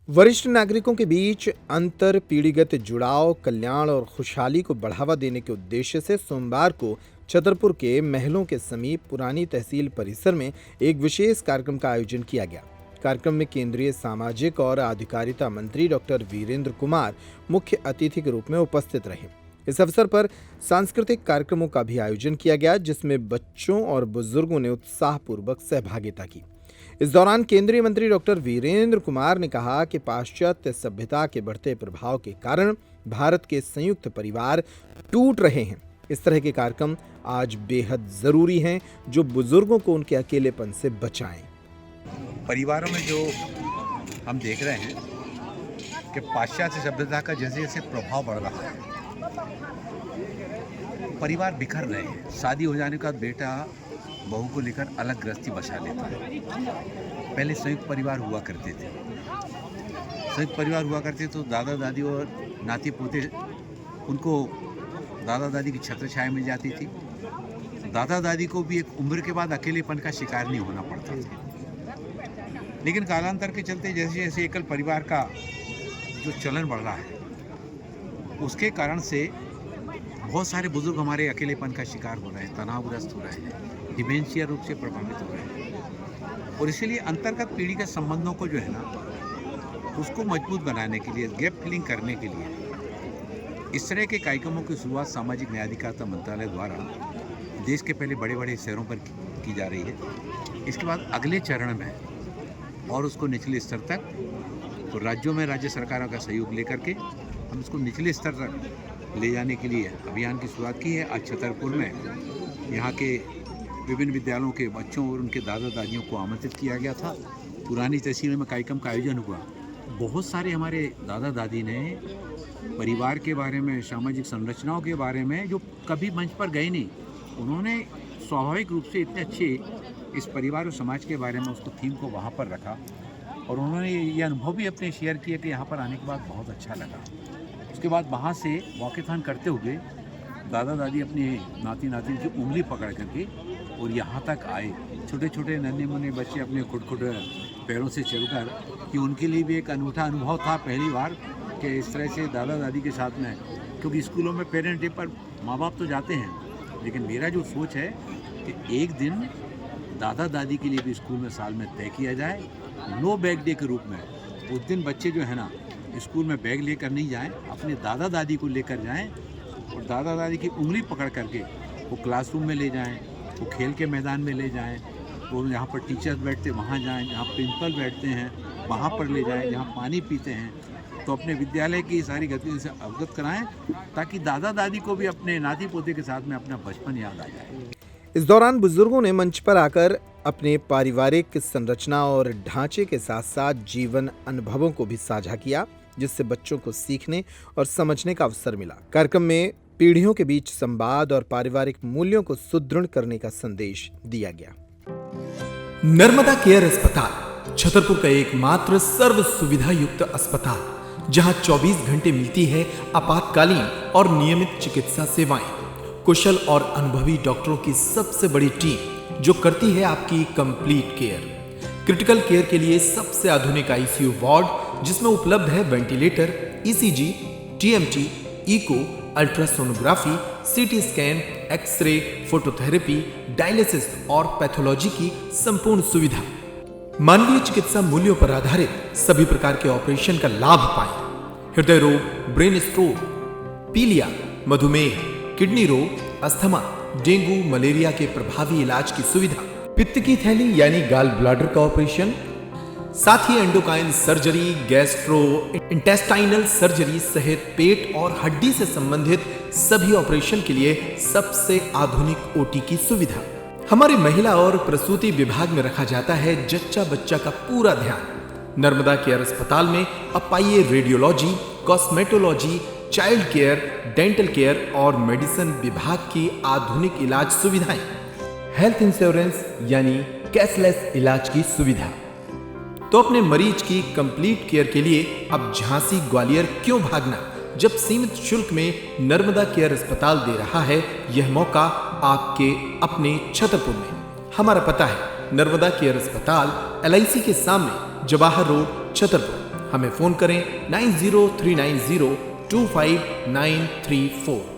वरिष्ठ नागरिकों के बीच अंतर पीढ़ीगत जुड़ाव, कल्याण और खुशहाली को बढ़ावा देने के उद्देश्य से सोमवार को छतरपुर के महलों के समीप पुरानी तहसील परिसर में एक विशेष कार्यक्रम का आयोजन किया गया। कार्यक्रम में केंद्रीय सामाजिक और अधिकारिता मंत्री डॉक्टर वीरेंद्र कुमार मुख्य अतिथि के रूप में उपस्थित रहे। इस अवसर पर सांस्कृतिक कार्यक्रमों का भी आयोजन किया गया, जिसमें बच्चों और बुजुर्गों ने उत्साहपूर्वक सहभागिता की। इस दौरान केंद्रीय मंत्री डॉक्टर वीरेंद्र कुमार ने कहा कि पाश्चात्य सभ्यता के बढ़ते प्रभाव के कारण भारत के संयुक्त परिवार टूट रहे हैं। इस तरह के कार्यक्रम आज बेहद जरूरी हैं, जो बुजुर्गों को उनके अकेलेपन से बचाएं। परिवारों में जो हम देख रहे हैं कि पाश्चात्य सभ्यता का जैसे जैसे प्रभाव बढ़ रहा है, परिवार बिखर रहे हैं। शादी हो जाने के बाद बेटा बहू को लेकर अलग गृहस्थी बसा लेता है। पहले संयुक्त परिवार हुआ करते थे। संयुक्त परिवार हुआ करते तो दादा दादी और नाती पोते, उनको दादा दादी की छत्र छाया मिल जाती थी। दादा दादी को भी एक उम्र के बाद अकेलेपन का शिकार नहीं होना पड़ता था। लेकिन कालांतर के चलते जैसे जैसे एकल परिवार का जो चलन बढ़ रहा है, उसके कारण से बहुत सारे बुजुर्ग हमारे अकेलेपन का शिकार हो रहे हैं, तनावग्रस्त हो रहे हैं, डिमेंशिया रूप से प्रभावित हो रहे हैं। और इसीलिए अंतर्गत पीढ़ीगत संबंधों को जो है ना, उसको मजबूत बनाने के लिए, गैप फिलिंग करने के लिए इस तरह के कार्यक्रमों की शुरुआत सामाजिक न्याय अधिकारिता मंत्रालय द्वारा देश के पहले बड़े बड़े शहरों पर की जा रही है। इसके बाद अगले चरण में और उसको निचले स्तर तक, तो राज्यों में राज्य सरकारों का सहयोग लेकर के हम इसको निचले स्तर तक ले जाने के लिए अभियान की शुरुआत की है। आज छतरपुर में यहाँ के विभिन्न विद्यालयों के बच्चों और उनके दादा दादियों को आमंत्रित किया गया था। पुरानी तहसील में कार्यक्रम का आयोजन हुआ। बहुत सारे हमारे दादा दादी ने परिवार के बारे में, सामाजिक संरचनाओं के बारे में जो कभी मंच पर गए नहीं, उन्होंने स्वाभाविक रूप से इतने अच्छे इस परिवार और समाज के बारे में उसको थीम को वहाँ पर रखा। और उन्होंने ये अनुभव भी अपने शेयर किए कि यहाँ पर आने के बाद बहुत अच्छा लगा। उसके बाद वहाँ से वॉकेथॉन करते हुए दादा दादी अपने नाती नातिन की उंगली पकड़ करके और यहाँ तक आए। छोटे छोटे नन्हे मुन्ने बच्चे अपने खुद पैरों से चलकर, कि उनके लिए भी एक अनूठा अनुभव था पहली बार कि इस तरह से दादा दादी के साथ में। क्योंकि स्कूलों में पेरेंट डे पर माँ बाप तो जाते हैं, लेकिन मेरा जो सोच है कि एक दिन दादा दादी के लिए भी स्कूल में साल में तय किया जाए, नो बैग डे के रूप में। उस दिन बच्चे जो है ना, स्कूल में बैग लेकर नहीं जाएं, अपने दादा दादी को लेकर जाएं और दादा दादी की उंगली पकड़ करके वो क्लासरूम में ले जाएं, वो खेल के मैदान में ले जाएं, और जहाँ पर टीचर्स बैठते वहाँ जाएं, जहाँ प्रिंसिपल बैठते हैं वहाँ पर ले जाएं, जहाँ पानी पीते हैं तो अपने विद्यालय की सारी गतिविधियों से अवगत कराएं, ताकि दादा दादी को भी अपने नाती पोते के साथ में अपना बचपन याद आ जाए। इस दौरान बुजुर्गों ने मंच पर आकर अपने पारिवारिक संरचना और ढांचे के साथ साथ जीवन अनुभवों को भी साझा किया, जिससे बच्चों को सीखने और समझने का अवसर मिला। कार्यक्रम में पीढ़ियों के बीच संवाद और पारिवारिक मूल्यों को सुदृढ़ करने का संदेश दिया गया। नर्मदा केयर अस्पताल छतरपुर का एकमात्र सर्व सुविधा युक्त अस्पताल, जहां 24 घंटे मिलती है आपातकालीन और नियमित चिकित्सा सेवाएं। कुशल और अनुभवी डॉक्टरों की सबसे बड़ी टीम जो करती है आपकी कंप्लीट केयर। क्रिटिकल केयर के लिए सबसे आधुनिक आईसीयू वार्ड, जिसमें उपलब्ध है ventilator, ECG, TMT, echo, ultrasonography, CT scan, x ray, phototherapy, dialysis और पैथोलॉजी की संपूर्ण सुविधा। मानवीय चिकित्सा मूल्यों पर आधारित सभी प्रकार के ऑपरेशन का लाभ पाएं। हृदय रोग, ब्रेन स्ट्रोक, पीलिया, मधुमेह, किडनी रोग, अस्थमा, डेंगू, मलेरिया के प्रभावी इलाज की सुविधा, पित्त की थैली यानी गाल ब्लैडर का ऑपरेशन, साथ ही endocrine surgery, gastro intestinal surgery सहित पेट और हड्डी से संबंधित सभी ऑपरेशन के लिए सबसे आधुनिक ओटी की सुविधा। हमारे महिला और प्रसूति विभाग में रखा जाता है जच्चा बच्चा का पूरा ध्यान। नर्मदा केयर अस्पताल में अब पाइए radiology, cosmetology, child care, dental care और मेडिसिन विभाग की आधुनिक इलाज सुविधाएं, हेल्थ इंश्योरेंस यानी कैशलेस इलाज की सुविधा। तो अपने मरीज की कंप्लीट केयर के लिए अब झांसी ग्वालियर क्यों भागना, जब सीमित शुल्क में नर्मदा केयर अस्पताल दे रहा है यह मौका आपके अपने छतरपुर में। हमारा पता है नर्मदा केयर अस्पताल LIC के सामने, जवाहर रोड, छतरपुर। हमें फोन करें 9039025934।